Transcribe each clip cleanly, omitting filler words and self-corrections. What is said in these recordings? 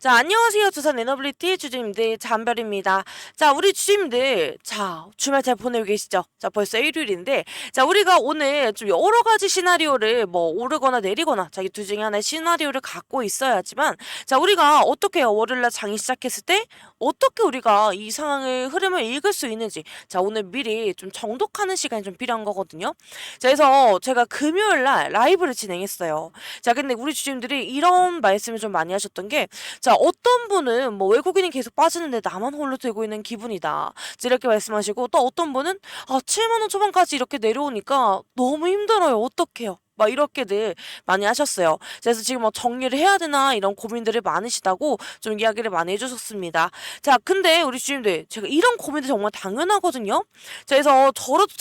자, 안녕하세요. 두산 에너빌리티 주주님들 잠별입니다. 자, 우리 주주님들, 자, 주말 잘 보내고 계시죠? 자, 벌써 일요일인데, 자, 우리가 오늘 좀 여러 가지 시나리오를 뭐 오르거나 내리거나 자기 둘 중에 하나의 시나리오를 갖고 있어야지만, 자, 우리가 어떻게 월요일날 장이 시작했을 때 어떻게 우리가 이 상황의 흐름을 읽을 수 있는지, 자, 오늘 미리 좀 정독하는 시간이 좀 필요한 거거든요. 자, 그래서 제가 금요일날 라이브를 진행했어요. 자, 근데 우리 주주님들이 이런 말씀을 좀 많이 하셨던 게, 자, 어떤 분은 뭐 외국인이 계속 빠지는데 나만 홀로 들고 있는 기분이다. 이렇게 말씀하시고, 또 어떤 분은 7만 원 초반까지 이렇게 내려오니까 너무 힘들어요. 어떡해요? 막 이렇게들 많이 하셨어요. 그래서 지금 뭐 정리를 해야 되나 이런 고민들이 많으시다고 좀 이야기를 많이 해주셨습니다. 자, 근데 우리 주님들 제가 이런 고민들 정말 당연하거든요. 자, 그래서 저로도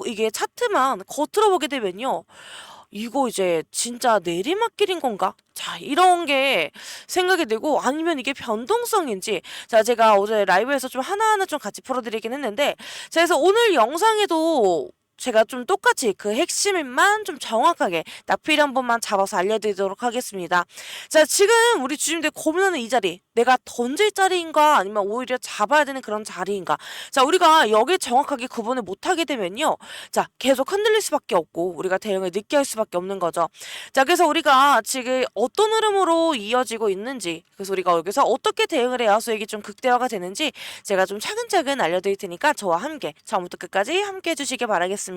이게 차트만 겉으로 보게 되면요. 이거 이제 진짜 내리막길인 건가? 자, 이런 게 생각이 들고, 아니면 이게 변동성인지, 자, 제가 어제 라이브에서 좀 하나하나 좀 같이 풀어드리긴 했는데, 자, 그래서 오늘 영상에도 제가 좀 똑같이 그 핵심만 좀 정확하게 낙필 한 번만 잡아서 알려드리도록 하겠습니다. 자, 지금 우리 주님들 고민하는 이 자리, 내가 던질 자리인가 아니면 오히려 잡아야 되는 그런 자리인가. 자, 우리가 여기 정확하게 구분을 못하게 되면요, 자, 계속 흔들릴 수밖에 없고 우리가 대응을 늦게 할 수밖에 없는 거죠. 자, 그래서 우리가 지금 어떤 흐름으로 이어지고 있는지, 그래서 우리가 여기서 어떻게 대응을 해야 수익이 좀 극대화가 되는지 제가 좀 차근차근 알려드릴 테니까 저와 함께 처음부터 끝까지 함께 해주시길 바라겠습니다.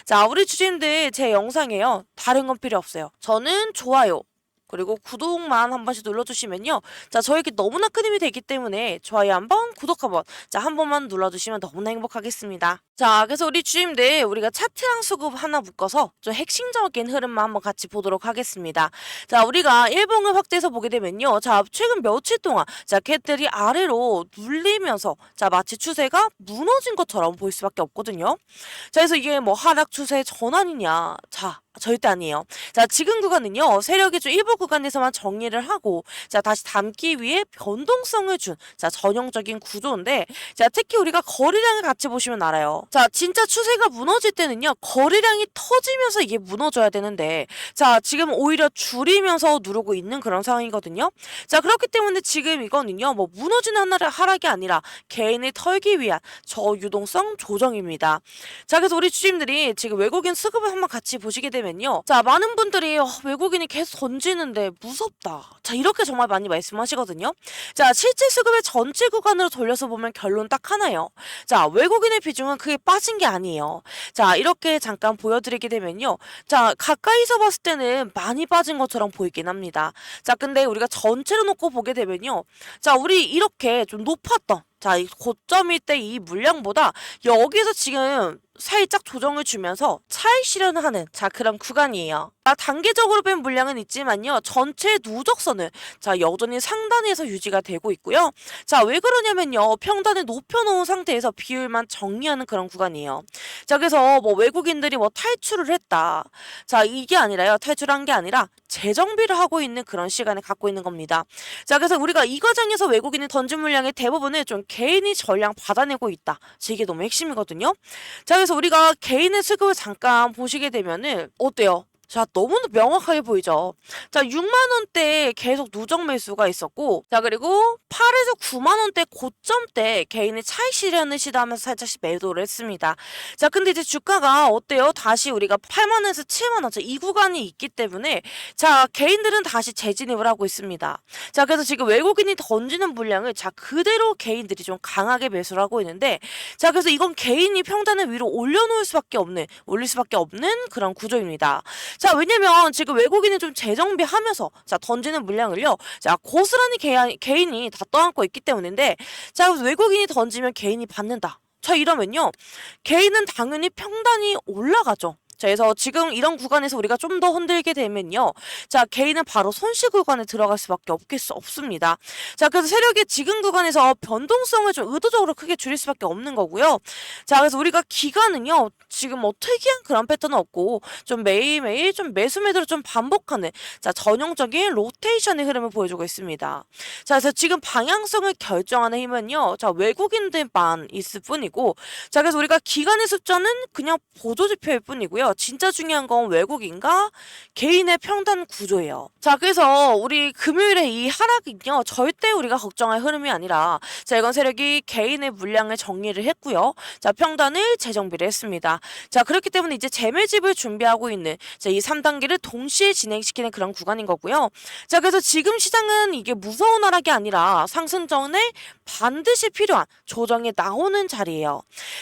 자, 우리 주주님들 제 영상에요, 다른 건 필요 없어요. 저는 좋아요 그리고 구독만 한 번씩 눌러주시면요, 자, 저에게 너무나 큰 힘이 되기 때문에 좋아요 한번, 구독 한번, 자, 한 번만 눌러주시면 너무나 행복하겠습니다. 자, 그래서 우리 주임들 우리가 차트랑 수급 하나 묶어서 좀 핵심적인 흐름만 한번 같이 보도록 하겠습니다. 자, 우리가 일봉을 확대해서 보게 되면요, 자, 최근 며칠 동안 자, 캣들이 아래로 눌리면서 자, 마치 추세가 무너진 것처럼 보일 수밖에 없거든요. 자, 그래서 이게 뭐 하락 추세 전환이냐? 자, 절대 아니에요. 자, 지금 구간은요, 세력이 좀 일부 구간에서만 정리를 하고, 자, 다시 담기 위해 변동성을 준, 자, 전형적인 구조인데, 자, 특히 우리가 거래량을 같이 보시면 알아요. 자, 진짜 추세가 무너질 때는요, 거래량이 터지면서 이게 무너져야 되는데, 자, 지금 오히려 줄이면서 누르고 있는 그런 상황이거든요. 자, 그렇기 때문에 지금 이거는요, 뭐 무너지는 하나를 하락이 아니라 개인을 털기 위한 저유동성 조정입니다. 자, 그래서 우리 주주님들이 지금 외국인 수급을 한번 같이 보시게 되면요, 자, 많은 분들이 외국인이 계속 던지는데 무섭다, 자, 이렇게 정말 많이 말씀하시거든요. 자, 실제 수급의 전체 구간으로 돌려서 보면 결론 딱 하나예요. 자, 외국인의 비중은 크게 빠진 게 아니에요. 자, 이렇게 잠깐 보여드리게 되면요, 자, 가까이서 봤을 때는 많이 빠진 것처럼 보이긴 합니다. 자, 근데 우리가 전체로 놓고 보게 되면요, 자, 우리 이렇게 좀 높았던, 자, 이 고점일 때 이 물량보다 여기서 지금 살짝 조정을 주면서 차익 실현하는, 자, 그런 구간이에요. 단계적으로 뺀 물량은 있지만요, 전체 누적선은 자, 여전히 상단에서 유지가 되고 있고요. 자, 왜 그러냐면요, 평단을 높여놓은 상태에서 비율만 정리하는 그런 구간이에요. 자, 그래서 뭐 외국인들이 뭐 탈출을 했다, 자, 이게 아니라요, 탈출한 게 아니라 재정비를 하고 있는 그런 시간을 갖고 있는 겁니다. 자, 그래서 우리가 이 과정에서 외국인이 던진 물량의 대부분을 좀 개인이 전량 받아내고 있다, 이게 너무 핵심이거든요. 자, 그래서 우리가 개인의 수급을 잠깐 보시게 되면은 어때요? 자, 너무나 명확하게 보이죠. 자, 6만 원대 계속 누적 매수가 있었고, 자, 그리고 8에서 9만 원대 고점 때 개인이 차익 실현을 시도하면서 살짝씩 매도를 했습니다. 자, 근데 이제 주가가 어때요? 다시 우리가 8만 원에서 7만 원, 이 구간이 있기 때문에 자, 개인들은 다시 재진입을 하고 있습니다. 자, 그래서 지금 외국인이 던지는 물량을 자, 그대로 개인들이 좀 강하게 매수를 하고 있는데, 자, 그래서 이건 개인이 평단을 위로 올릴 수밖에 없는 그런 구조입니다. 자, 왜냐면 지금 외국인이 좀 재정비하면서 자, 던지는 물량을요, 자, 고스란히 개인이 다 떠안고 있기 때문인데, 자, 외국인이 던지면 개인이 받는다, 자, 이러면요, 개인은 당연히 평단이 올라가죠. 자, 그래서 지금 이런 구간에서 우리가 좀 더 흔들게 되면요, 자, 개인은 바로 손실 구간에 들어갈 수밖에 없습니다. 자, 그래서 세력이 지금 구간에서 변동성을 좀 의도적으로 크게 줄일 수밖에 없는 거고요. 자, 그래서 우리가 기간은요, 지금 뭐 특이한 그런 패턴은 없고 좀 매일매일 좀 매수 매도를 좀 반복하는, 자, 전형적인 로테이션의 흐름을 보여주고 있습니다. 자, 그래서 지금 방향성을 결정하는 힘은요, 자, 외국인들만 있을 뿐이고, 자, 그래서 우리가 기간의 숫자는 그냥 보조지표일 뿐이고요. 아니고요. 진짜 중요한 건 외국인과 개인의 평단 구조예요. 자, 그래서 우리 금요일에 이 하락은요, 절대 우리가 걱정할 흐름이 아니라, 자, 이건 세력이 개인의 물량을 정리를 했고요. 자, 평단을 재정비를 했습니다. 자, 그렇기 때문에 이제 재매집을 준비하고 있는, 자, 이 3단계를 동시에 진행시키는 그런 구간인 거고요. 자, 그래서 지금 시장은 이게 무서운 하락이 아니라 상승 전에 반드시 필요한 조정이 나오는 자리예요.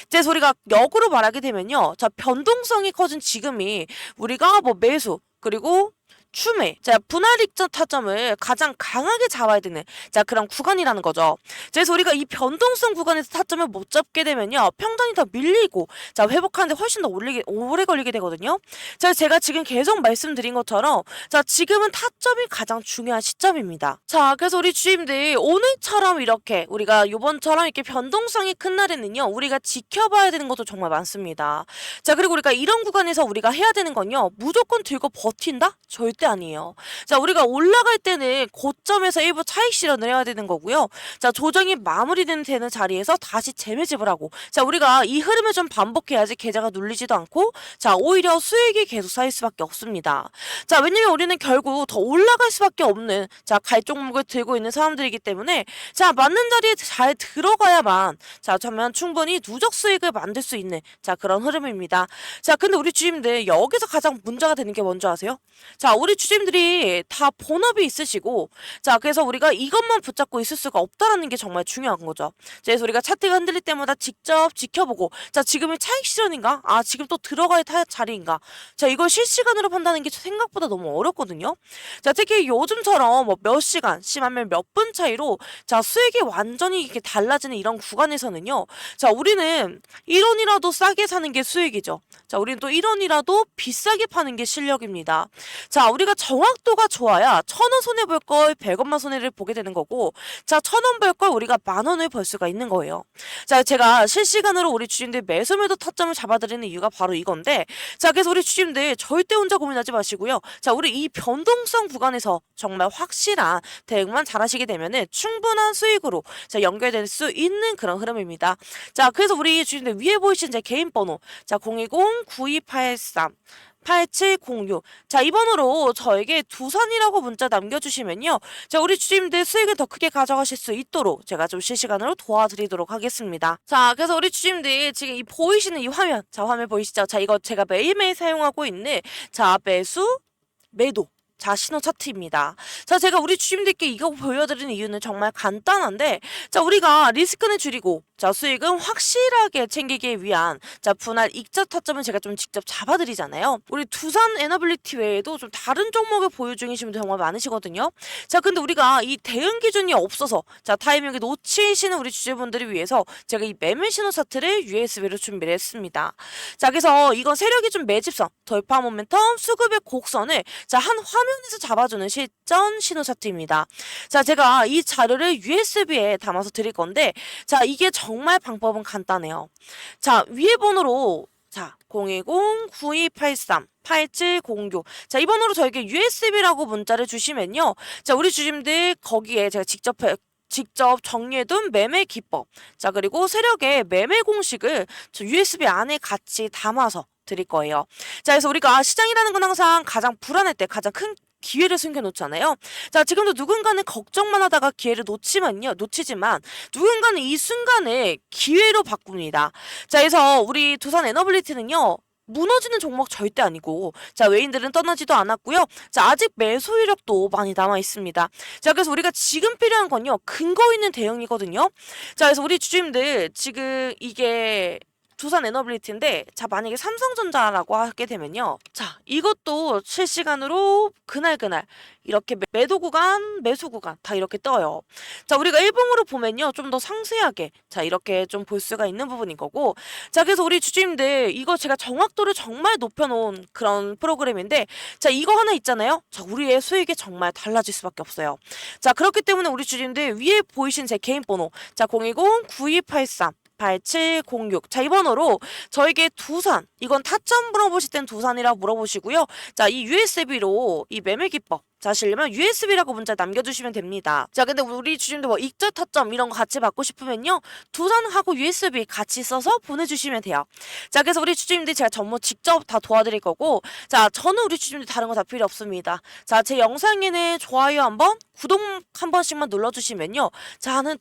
그래서 우리가 역으로 말하게 되면요. 자, 변동성이 커진 지금이 우리가 뭐 매수, 그리고 추매, 자, 분할 익절 타점을 가장 강하게 잡아야 되는, 자, 그런 구간이라는 거죠. 그래서 우리가 이 변동성 구간에서 타점을 못 잡게 되면요, 평단이 더 밀리고, 자, 회복하는데 훨씬 더 오래 걸리게 되거든요. 자, 제가 지금 계속 말씀드린 것처럼, 자, 지금은 타점이 가장 중요한 시점입니다. 자, 그래서 우리 주임들 오늘처럼 이렇게 우리가 요번처럼 이렇게 변동성이 큰 날에는요, 우리가 지켜봐야 되는 것도 정말 많습니다. 자, 그리고 우리가 이런 구간에서 우리가 해야 되는 건요, 무조건 들고 버틴다? 절대 아니에요. 자, 우리가 올라갈 때는 고점에서 일부 차익 실현을 해야 되는 거고요. 자, 조정이 마무리되는 자리에서 다시 재매집을 하고, 자, 우리가 이 흐름을 좀 반복해야지 계좌가 눌리지도 않고, 자, 오히려 수익이 계속 쌓일 수밖에 없습니다. 자, 왜냐면 우리는 결국 더 올라갈 수밖에 없는, 자, 갈 종목을 들고 있는 사람들이기 때문에, 자, 맞는 자리에 잘 들어가야만, 자, 저면 충분히 누적 수익을 만들 수 있는, 자, 그런 흐름입니다. 자, 근데 우리 주임들 여기서 가장 문제가 되는 게 뭔지 아세요? 자, 우리 주임들이 다 본업이 있으시고, 자, 그래서 우리가 이것만 붙잡고 있을 수가 없다라는 게 정말 중요한 거죠. 그래서 우리가 차트가 흔들릴 때마다 직접 지켜보고, 자, 지금이 차익 실현인가? 아, 지금 또 들어갈 자리인가? 자, 이걸 실시간으로 판단하는 게 생각보다 너무 어렵거든요. 자, 특히 요즘처럼 뭐 몇 시간, 심하면 몇 분 차이로, 자, 수익이 완전히 이렇게 달라지는 이런 구간에서는요, 자, 우리는 1원이라도 싸게 사는 게 수익이죠. 자, 우리는 또 1원이라도 비싸게 파는 게 실력입니다. 자, 우리가 정확도가 좋아야 1,000원 손해볼 걸 100원만 손해를 보게 되는 거고, 자, 1,000원 벌 걸 우리가 10,000원을 벌 수가 있는 거예요. 자, 제가 실시간으로 우리 주주님들 매수매도 타점을 잡아드리는 이유가 바로 이건데, 자, 그래서 우리 주주님들 절대 혼자 고민하지 마시고요. 자, 우리 이 변동성 구간에서 정말 확실한 대응만 잘하시게 되면은 충분한 수익으로, 자, 연결될 수 있는 그런 흐름입니다. 자, 그래서 우리 주주님들 위에 보이신 제 개인 번호, 자, 020-9283 8706. 자, 이 번호로 저에게 두산이라고 문자 남겨주시면요, 자, 우리 주주님들 수익을 더 크게 가져가실 수 있도록 제가 좀 실시간으로 도와드리도록 하겠습니다. 자, 그래서 우리 주주님들 지금 이 보이시는 이 화면, 자, 화면 보이시죠? 자, 이거 제가 매일매일 사용하고 있는, 자, 매수, 매도, 자, 신호 차트입니다. 자, 제가 우리 주주님들께 이거 보여드리는 이유는 정말 간단한데, 자, 우리가 리스크는 줄이고, 자, 수익은 확실하게 챙기기 위한, 자, 분할 익절 타점을 제가 좀 직접 잡아드리잖아요. 우리 두산 에너빌리티 외에도 좀 다른 종목을 보유 중이신 분들 정말 많으시거든요. 자, 근데 우리가 이 대응 기준이 없어서, 자, 타이밍을 놓치시는 우리 주주분들을 위해서 제가 이 매매 신호 차트를 USB로 준비를 했습니다. 자, 그래서 이건 세력이 좀 매집선, 돌파 모멘텀, 수급의 곡선을, 자, 한 화면에서 잡아주는 실전 신호 차트입니다. 자, 제가 이 자료를 USB에 담아서 드릴 건데, 자, 이게 정말 방법은 간단해요. 자, 위에 번호로, 자, 010-9283-8706. 자, 이 번호로 저에게 USB라고 문자를 주시면요, 자, 우리 주주님들 거기에 제가 직접 정리해둔 매매 기법, 자, 그리고 세력의 매매 공식을 저 USB 안에 같이 담아서 드릴 거예요. 자, 그래서 우리가 시장이라는 건 항상 가장 불안할 때 가장 큰 기회를 숨겨놓잖아요. 자, 지금도 누군가는 걱정만 하다가 기회를 놓치지만 누군가는 이 순간을 기회로 바꿉니다. 자, 그래서 우리 두산 에너빌리티는요, 무너지는 종목 절대 아니고, 자, 외인들은 떠나지도 않았고요. 자, 아직 매수 이력도 많이 남아 있습니다. 자, 그래서 우리가 지금 필요한 건요, 근거 있는 대응이거든요. 자, 그래서 우리 주주님들 지금 이게 두산 에너빌리티인데, 자, 만약에 삼성전자라고 하게 되면요, 자, 이것도 실시간으로 그날 이렇게 매도 구간, 매수 구간 다 이렇게 떠요. 자, 우리가 일봉으로 보면요, 좀 더 상세하게, 자, 이렇게 좀 볼 수가 있는 부분인 거고, 자, 그래서 우리 주주님들 이거 제가 정확도를 정말 높여놓은 그런 프로그램인데, 자, 이거 하나 있잖아요. 자, 우리의 수익이 정말 달라질 수밖에 없어요. 자, 그렇기 때문에 우리 주주님들 위에 보이신 제 개인 번호, 자, 010-9283 8706. 자, 이 번호로 저에게 두산, 이건 타점 물어보실 땐 두산이라고 물어보시고요. 자, 이 USB로 이 매매 기법, 자시려면 USB라고 문자 남겨주시면 됩니다. 자, 근데 우리 주님들 뭐 익절 타점 이런 거 같이 받고 싶으면요, 두산하고 USB 같이 써서 보내주시면 돼요. 자, 그래서 우리 주주님들 제가 전부 직접 다 도와드릴 거고, 자, 저는 우리 주주님들 다른 거 다 필요 없습니다. 자, 제 영상에는 좋아요 한번, 구독 한 번씩만 눌러주시면요, 저는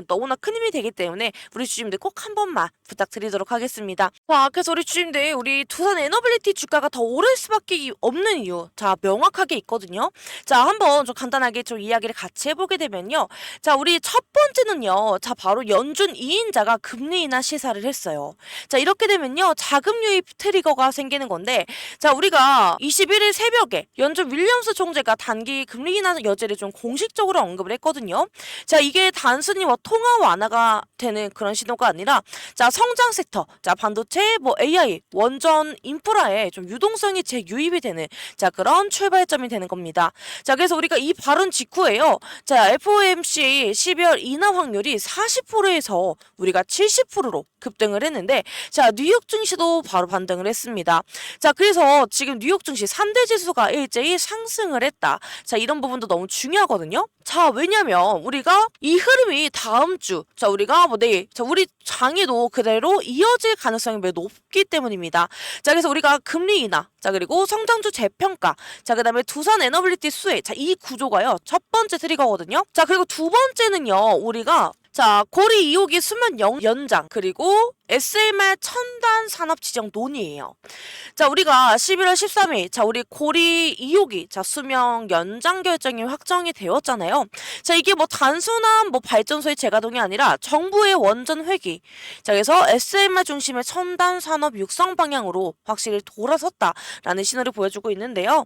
너무나 큰 힘이 되기 때문에 우리 주주님들 꼭 한 번만 부탁드리도록 하겠습니다. 자, 그래서 우리 주주님들, 우리 두산 에너빌리티 주가가 더 오를 수밖에 없는 이유, 자, 명확하게 있거든요. 자, 한번 좀 간단하게 좀 이야기를 같이 해보게 되면요, 자, 우리 첫 번째는요, 자, 바로 연준 2인자가 금리 인하 시사를 했어요. 자, 이렇게 되면요, 자금 유입 트리거가 생기는 건데, 자, 우리가 21일 새벽에 연준 윌리엄스 총재가 단기 금리 인하 여지를 좀 공식적으로 언급을 했거든요. 자, 이게 단순히 뭐 통화 완화가 되는 그런 신호가 아니라, 자, 성장 섹터, 자, 반도체, 뭐 AI, 원전 인프라에 좀 유동성이 재유입이 되는, 자, 그런 출발점이 되는 겁니다. 자, 그래서 우리가 이 발언 직후에요, 자, FOMC 12월 인하 확률이 40%에서 우리가 70%로 급등을 했는데, 자, 뉴욕 증시도 바로 반등을 했습니다. 자, 그래서 지금 뉴욕 증시 3대 지수가 일제히 상승을 했다. 자, 이런 부분도 너무 중요하거든요. 자, 왜냐면 우리가 이 흐름이 다음 주, 자, 우리가 뭐 내일, 자, 우리 장에도 그대로 이어질 가능성이 매우 높기 때문입니다. 자, 그래서 우리가 금리 인하, 자, 그리고 성장주 재평가, 자, 그 다음에 두산 에너빌리티 수혜, 자, 이 구조가요, 첫 번째 트리거거든요. 자, 그리고 두 번째는요, 우리가, 자, 고리 2호기 수면 연장, 그리고 SMR 첨단 산업 지정 논의예요. 자, 우리가 11월 13일, 자, 우리 고리 2호기, 자, 수명 연장 결정이 확정이 되었잖아요. 자, 이게 뭐 단순한 뭐 발전소의 재가동이 아니라 정부의 원전 회귀, 자, 그래서 SMR 중심의 첨단 산업 육성 방향으로 확실히 돌아섰다라는 신호를 보여주고 있는데요.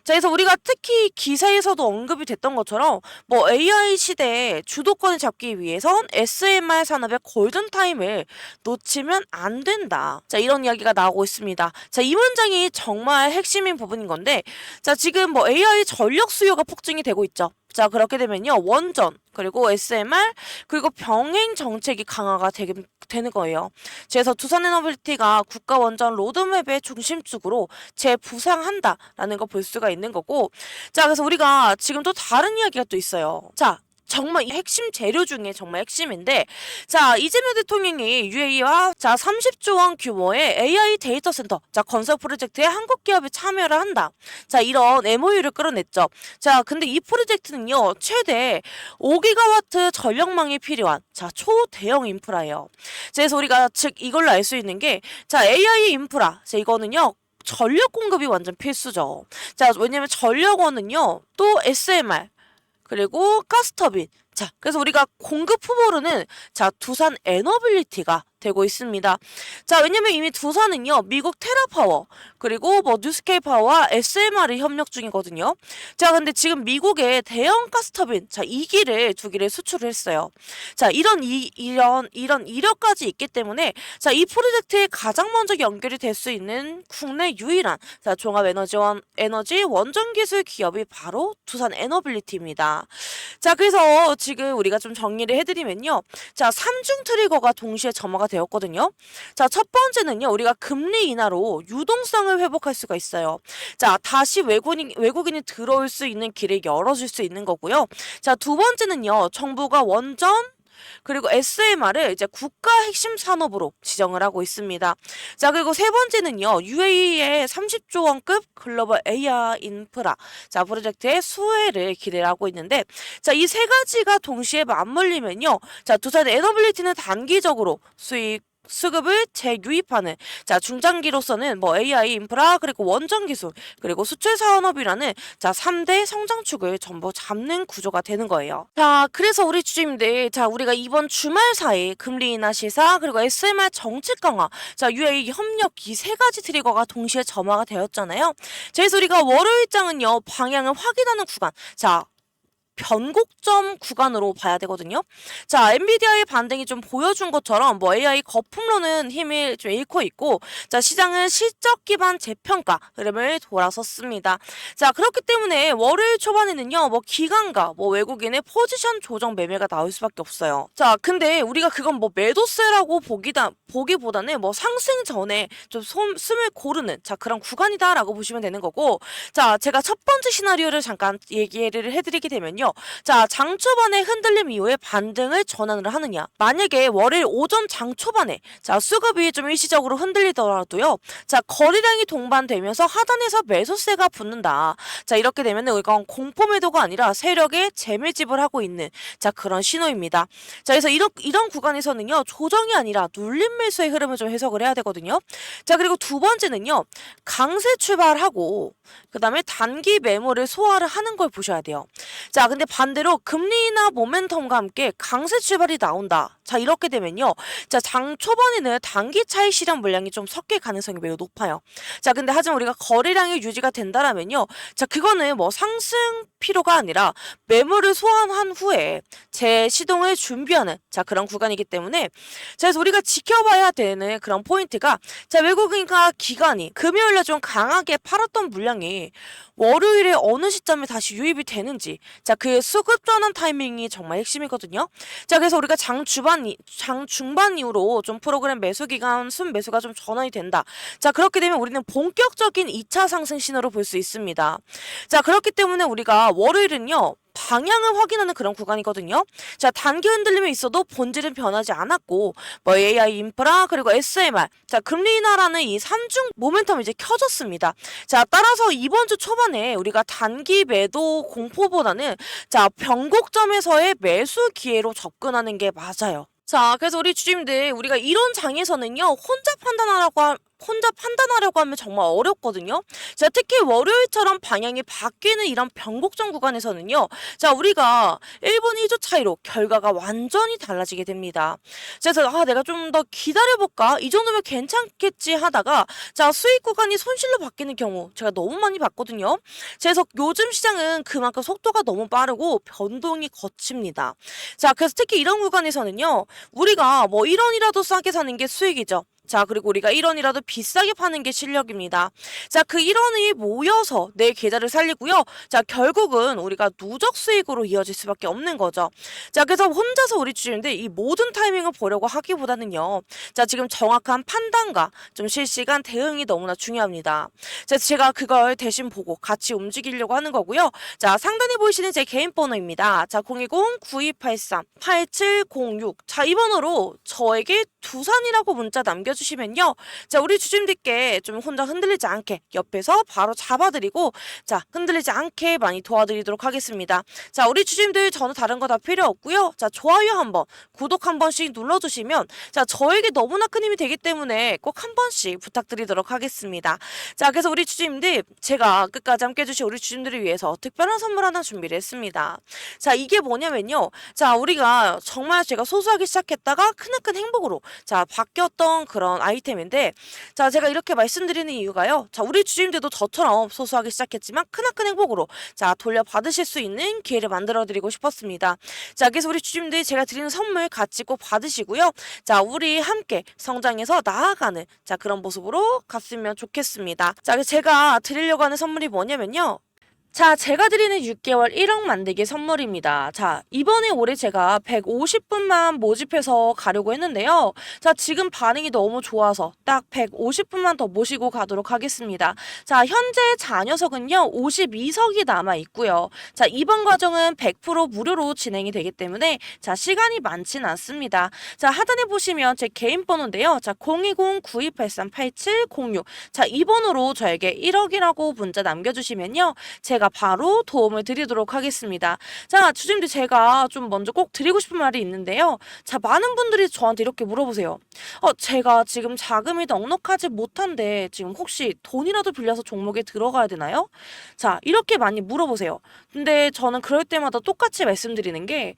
자, 그래서 우리가 특히 기사에서도 언급이 됐던 것처럼 뭐 AI 시대에 주도권을 잡기 위해선 SMR 산업의 골든타임을 놓치면 안 된다. 자, 이런 이야기가 나오고 있습니다. 자, 이 문장이 정말 핵심인 부분인 건데, 자, 지금 뭐 AI 전력 수요가 폭증이 되고 있죠. 자, 그렇게 되면요, 원전, 그리고 SMR, 그리고 병행 정책이 강화가 되는 거예요. 그래서 두산에너빌리티가 국가 원전 로드맵의 중심축으로 재부상한다라는 거 볼 수가 있는 거고, 자, 그래서 우리가 지금 또 다른 이야기가 또 있어요. 자, 정말 이 핵심 재료 중에 정말 핵심인데, 자, 이재명 대통령이 UAE와 자, 30조 원 규모의 AI 데이터 센터, 자, 건설 프로젝트에 한국 기업이 참여를 한다. 자, 이런 MOU를 끌어냈죠. 자, 근데 이 프로젝트는요, 최대 5기가와트 전력망이 필요한, 자, 초대형 인프라예요. 그래서 우리가 즉 이걸로 알 수 있는 게, 자, AI 인프라, 자, 이거는요, 전력 공급이 완전 필수죠. 자, 왜냐면 전력원은요, 또 SMR, 그리고 가스터빈. 자, 그래서 우리가 공급 후보로는, 자, 두산 에너빌리티가 되고 있습니다. 자, 왜냐면 이미 두산은요, 미국 테라파워, 그리고 뭐 뉴스케이 파워와 SMR이 협력 중이거든요. 자, 근데 지금 미국의 대형 가스터빈, 자, 2기를 2기를 수출을 했어요. 자, 이런 이력까지 있기 때문에, 자, 이 프로젝트에 가장 먼저 연결이 될 수 있는 국내 유일한, 자, 종합 에너지 원전 기술 기업이 바로 두산 에너빌리티입니다. 자, 그래서 지금 우리가 좀 정리를 해드리면요, 자, 3중 트리거가 동시에 점화가 되었거든요. 자, 첫 번째는요, 우리가 금리 인하로 유동성을 회복할 수가 있어요. 자, 다시 외국인이 들어올 수 있는 길을 열어줄 수 있는 거고요. 자, 두 번째는요, 정부가 원전, 그리고 SMR을 이제 국가 핵심 산업으로 지정을 하고 있습니다. 자, 그리고 세 번째는요, UAE의 30조 원급 글로벌 AI 인프라, 자, 프로젝트의 수혜를 기대하고 있는데, 자, 이 세 가지가 동시에 맞물리면요, 자, 두산 에너빌리티는 단기적으로 수급을 재유입하는, 자, 중장기로서는 뭐 AI 인프라, 그리고 원전 기술, 그리고 수출 산업이라는, 자, 3대 성장축을 전부 잡는 구조가 되는 거예요. 자, 그래서 우리 주주님들, 자, 우리가 이번 주말 사이 금리 인하 시사, 그리고 SMR 정책 강화, 자, UAE 협력, 이 세 가지 트리거가 동시에 점화가 되었잖아요. 그래서 우리가 월요일장은요, 방향을 확인하는 구간, 자, 변곡점 구간으로 봐야 되거든요. 자, 엔비디아의 반등이 좀 보여준 것처럼 뭐 AI 거품론은 힘을 좀 잃고 있고, 자, 시장은 실적 기반 재평가 흐름을 돌아섰습니다. 자, 그렇기 때문에 월요일 초반에는요, 뭐 기관과 뭐 외국인의 포지션 조정 매매가 나올 수밖에 없어요. 자, 근데 우리가 그건 뭐 매도세라고 보기보다는 뭐 상승 전에 좀 숨을 고르는, 자, 그런 구간이다라고 보시면 되는 거고, 자, 제가 첫 번째 시나리오를 잠깐 얘기를 해드리게 되면요. 자, 장 초반에 흔들림 이후에 반등을 전환을 하느냐. 만약에 월요일 오전 장 초반에 자, 수급이 좀 일시적으로 흔들리더라도요. 자, 거래량이 동반되면서 하단에서 매수세가 붙는다. 자, 이렇게 되면은 이건 공포 매도가 아니라 세력의 재매집을 하고 있는, 자, 그런 신호입니다. 자, 그래서 이런 구간에서는요, 조정이 아니라 눌림 매수의 흐름을 좀 해석을 해야 되거든요. 자, 그리고 두 번째는요, 강세 출발하고 그다음에 단기 매물을 소화를 하는 걸 보셔야 돼요. 자, 근데 반대로 금리 인하 모멘텀과 함께 강세 출발이 나온다. 자, 이렇게 되면요. 자, 장 초반에는 단기 차익 실현 물량이 좀 섞일 가능성이 매우 높아요. 자, 근데 하지만 우리가 거래량이 유지가 된다라면요. 자, 그거는 뭐 상승 필요가 아니라 매물을 소환한 후에 재시동을 준비하는, 자, 그런 구간이기 때문에, 자, 그래서 우리가 지켜봐야 되는 그런 포인트가, 자, 외국인과 기관이 금요일에 좀 강하게 팔았던 물량이 월요일에 어느 시점에 다시 유입이 되는지, 자, 그 수급 전환 타이밍이 정말 핵심이거든요. 자, 그래서 우리가 장 중반 이후로 좀 프로그램 매수 기간 순매수가 좀 전환이 된다. 자, 그렇게 되면 우리는 본격적인 2차 상승 신호로 볼 수 있습니다. 자, 그렇기 때문에 우리가 월요일은요, 방향을 확인하는 그런 구간이거든요. 자, 단기 흔들림이 있어도 본질은 변하지 않았고, 뭐 AI 인프라 그리고 SMR, 자, 금리 인하라는 이 3중 모멘텀이 이제 켜졌습니다. 자, 따라서 이번 주 초반에 우리가 단기 매도 공포보다는, 자, 변곡점에서의 매수 기회로 접근하는 게 맞아요. 자, 그래서 우리 주주님들, 우리가 이런 장에서는요, 혼자 판단하려고 하면 정말 어렵거든요. 자, 특히 월요일처럼 방향이 바뀌는 이런 변곡점 구간에서는요. 자, 우리가 1분 1초 차이로 결과가 완전히 달라지게 됩니다. 그래서 내가 좀 더 기다려볼까? 이 정도면 괜찮겠지 하다가, 자, 수익 구간이 손실로 바뀌는 경우 제가 너무 많이 봤거든요. 그래서 요즘 시장은 그만큼 속도가 너무 빠르고 변동이 거칩니다. 자, 그래서 특히 이런 구간에서는요. 우리가 뭐 1원이라도 싸게 사는 게 수익이죠. 자, 그리고 우리가 1원이라도 비싸게 파는 게 실력입니다. 자, 그 1원이 모여서 내 계좌를 살리고요. 자, 결국은 우리가 누적 수익으로 이어질 수밖에 없는 거죠. 자, 그래서 혼자서 우리 주주인데 이 모든 타이밍을 보려고 하기보다는요. 자, 지금 정확한 판단과 좀 실시간 대응이 너무나 중요합니다. 자, 제가 그걸 대신 보고 같이 움직이려고 하는 거고요. 자, 상단에 보이시는 제 개인 번호입니다. 자, 010-9283-8706. 자, 이 번호로 저에게 두산이라고 문자 남겨주시면요. 자, 우리 주주님들께 좀 혼자 흔들리지 않게 옆에서 바로 잡아드리고, 자, 흔들리지 않게 많이 도와드리도록 하겠습니다. 자, 우리 주주님들 저는 다른 거 다 필요 없고요. 자, 좋아요 한번, 구독 한 번씩 눌러주시면, 자, 저에게 너무나 큰 힘이 되기 때문에 꼭 한 번씩 부탁드리도록 하겠습니다. 자, 그래서 우리 주주님들, 제가 끝까지 함께 해주신 우리 주주님들을 위해서 특별한 선물 하나 준비를 했습니다. 자, 이게 뭐냐면요. 자, 우리가 정말 제가 소소하게 시작했다가 크나큰 행복으로, 자, 바뀌었던 그런 아이템인데, 자, 제가 이렇게 말씀드리는 이유가요. 자, 우리 주주님들도 저처럼 소소하게 시작했지만 크나큰 행복으로, 자, 돌려받으실 수 있는 기회를 만들어드리고 싶었습니다. 자, 그래서 우리 주주님들이 제가 드리는 선물 같이 꼭 받으시고요. 자, 우리 함께 성장해서 나아가는, 자, 그런 모습으로 갔으면 좋겠습니다. 자, 그래서 제가 드리려고 하는 선물이 뭐냐면요. 자, 제가 드리는 6개월 1억 만들기 선물입니다. 자, 이번에 올해 제가 150분만 모집해서 가려고 했는데요. 자, 지금 반응이 너무 좋아서 딱 150분만 더 모시고 가도록 하겠습니다. 자, 현재 잔여석은요, 52석이 남아 있고요. 자, 이번 과정은 100% 무료로 진행이 되기 때문에, 자, 시간이 많진 않습니다. 자, 하단에 보시면 제 개인 번호인데요. 자, 020-9283-8706. 자, 이 번호로 저에게 1억이라고 문자 남겨주시면요. 제가 바로 도움을 드리도록 하겠습니다. 자, 주주님들, 제가 좀 먼저 꼭 드리고 싶은 말이 있는데요. 자, 많은 분들이 저한테 이렇게 물어보세요. 제가 지금 자금이 넉넉하지 못한데 지금 혹시 돈이라도 빌려서 종목에 들어가야 되나요? 자, 이렇게 많이 물어보세요. 근데 저는 그럴 때마다 똑같이 말씀드리는 게,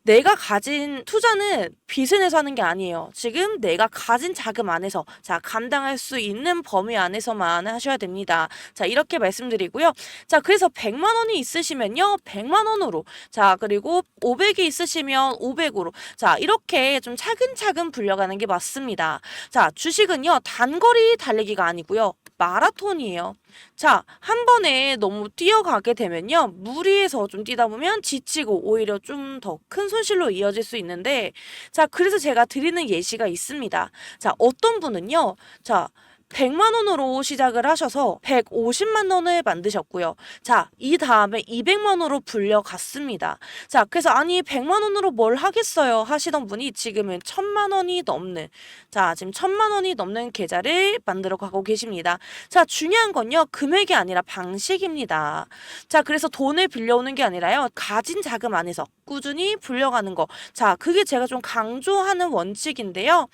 내가 가진 투자는 빚을 내서 하는 게 아니에요. 지금 내가 가진 자금 안에서 자 감당할 수 있는 범위 안에서만 하셔야 됩니다. 자 이렇게 말씀드리고요. 자 그래서 100만 원이 있으시면요. 100만 원으로 자 그리고 500이 있으시면 500으로 자 이렇게 좀 차근차근 불려가는 게 맞습니다. 자 주식은요. 단거리 달리기가 아니고요. 마라톤이에요. 자, 한 번에 너무 뛰어가게 되면요. 무리해서 좀 뛰다 보면 지치고 오히려 좀 더 큰 손실로 이어질 수 있는데, 자, 그래서 제가 드리는 예시가 있습니다. 자, 어떤 분은요. 자, 100만 원으로 시작을 하셔서 150만 원을 만드셨고요. 자, 이 다음에 200만 원으로 불려갔습니다. 자, 그래서 아니 100만 원으로 뭘 하겠어요 하시던 분이 지금은 1000만 원이 넘는 자, 지금 1000만 원이 넘는 계좌를 만들어 가고 계십니다. 자, 중요한 건요. 금액이 아니라 방식입니다. 자, 그래서 돈을 빌려오는 게 아니라요. 가진 자금 안에서 꾸준히 불려가는 거. 자, 그게 제가 좀 강조하는 원칙인데요.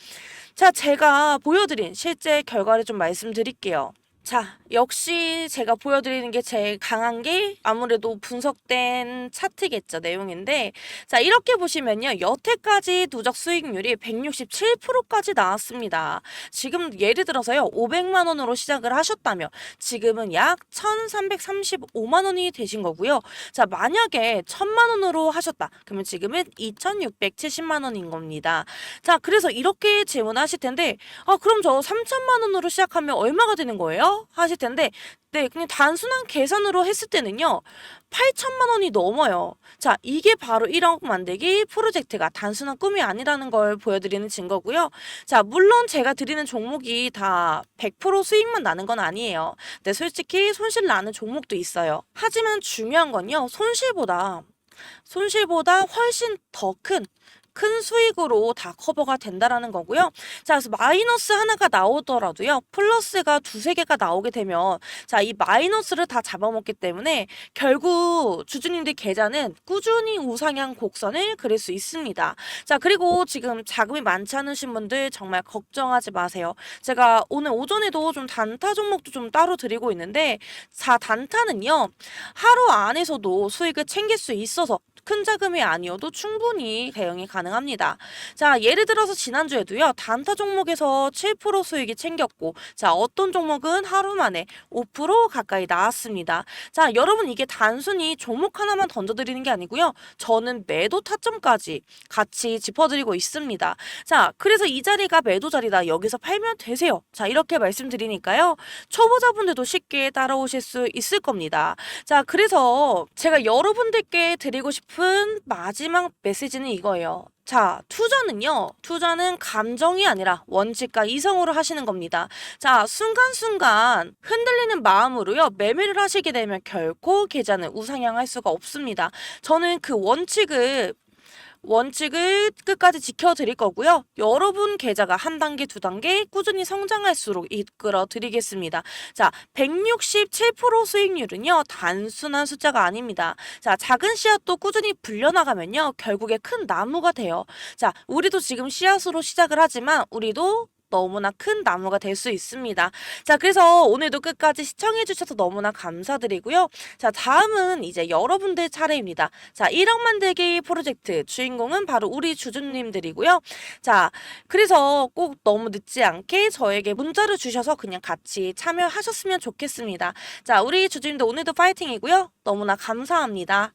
자, 제가 보여드린 실제 결과를 좀 말씀드릴게요. 자, 역시 제가 보여드리는 게 제일 강한 게 아무래도 분석된 차트겠죠, 내용인데. 자, 이렇게 보시면요. 여태까지 누적 수익률이 167%까지 나왔습니다. 지금 예를 들어서요. 500만 원으로 시작을 하셨다면 지금은 약 1335만 원이 되신 거고요. 자, 만약에 1000만 원으로 하셨다. 그러면 지금은 2670만 원인 겁니다. 자, 그래서 이렇게 질문하실 텐데, 아, 그럼 저 3천만 원으로 시작하면 얼마가 되는 거예요? 하실 텐데, 네, 그냥 단순한 계산으로 했을 때는요, 8천만 원이 넘어요. 자, 이게 바로 1억 만들기 프로젝트가 단순한 꿈이 아니라는 걸 보여드리는 증거고요. 자, 물론 제가 드리는 종목이 다 100% 수익만 나는 건 아니에요. 근데 솔직히 손실 나는 종목도 있어요. 하지만 중요한 건요, 손실보다 훨씬 더 큰 수익으로 다 커버가 된다라는 거고요. 자, 그래서 마이너스 하나가 나오더라도요. 플러스가 두세 개가 나오게 되면 자, 이 마이너스를 다 잡아먹기 때문에 결국 주주님들 계좌는 꾸준히 우상향 곡선을 그릴 수 있습니다. 자, 그리고 지금 자금이 많지 않으신 분들 정말 걱정하지 마세요. 제가 오늘 오전에도 좀 단타 종목도 좀 따로 드리고 있는데 자, 단타는요. 하루 안에서도 수익을 챙길 수 있어서 큰 자금이 아니어도 충분히 대응이 가능합니다. 자, 예를 들어서 지난주에도요. 단타 종목에서 7% 수익이 챙겼고 자, 어떤 종목은 하루 만에 5% 가까이 나왔습니다. 자, 여러분 이게 단순히 종목 하나만 던져드리는 게 아니고요. 저는 매도 타점까지 같이 짚어드리고 있습니다. 자, 그래서 이 자리가 매도 자리다. 여기서 팔면 되세요. 자, 이렇게 말씀드리니까요. 초보자분들도 쉽게 따라오실 수 있을 겁니다. 자, 그래서 제가 여러분들께 드리고 싶은 마지막 메시지는 이거예요. 자, 투자는 감정이 아니라 원칙과 이성으로 하시는 겁니다. 자, 순간순간 흔들리는 마음으로요, 매매를 하시게 되면 결코 계좌는 우상향할 수가 없습니다. 저는 그 원칙을 끝까지 지켜드릴 거고요. 여러분 계좌가 한 단계, 두 단계 꾸준히 성장할수록 이끌어 드리겠습니다. 자, 167% 수익률은요, 단순한 숫자가 아닙니다. 자, 작은 씨앗도 꾸준히 불려나가면요, 결국에 큰 나무가 돼요. 자, 우리도 지금 씨앗으로 시작을 하지만 우리도 너무나 큰 나무가 될 수 있습니다. 자, 그래서 오늘도 끝까지 시청해주셔서 너무나 감사드리고요. 자, 다음은 이제 여러분들 차례입니다. 자, 1억 만들기 프로젝트 주인공은 바로 우리 주주님들이고요. 자, 그래서 꼭 너무 늦지 않게 저에게 문자를 주셔서 그냥 같이 참여하셨으면 좋겠습니다. 자, 우리 주주님들 오늘도 파이팅이고요. 너무나 감사합니다.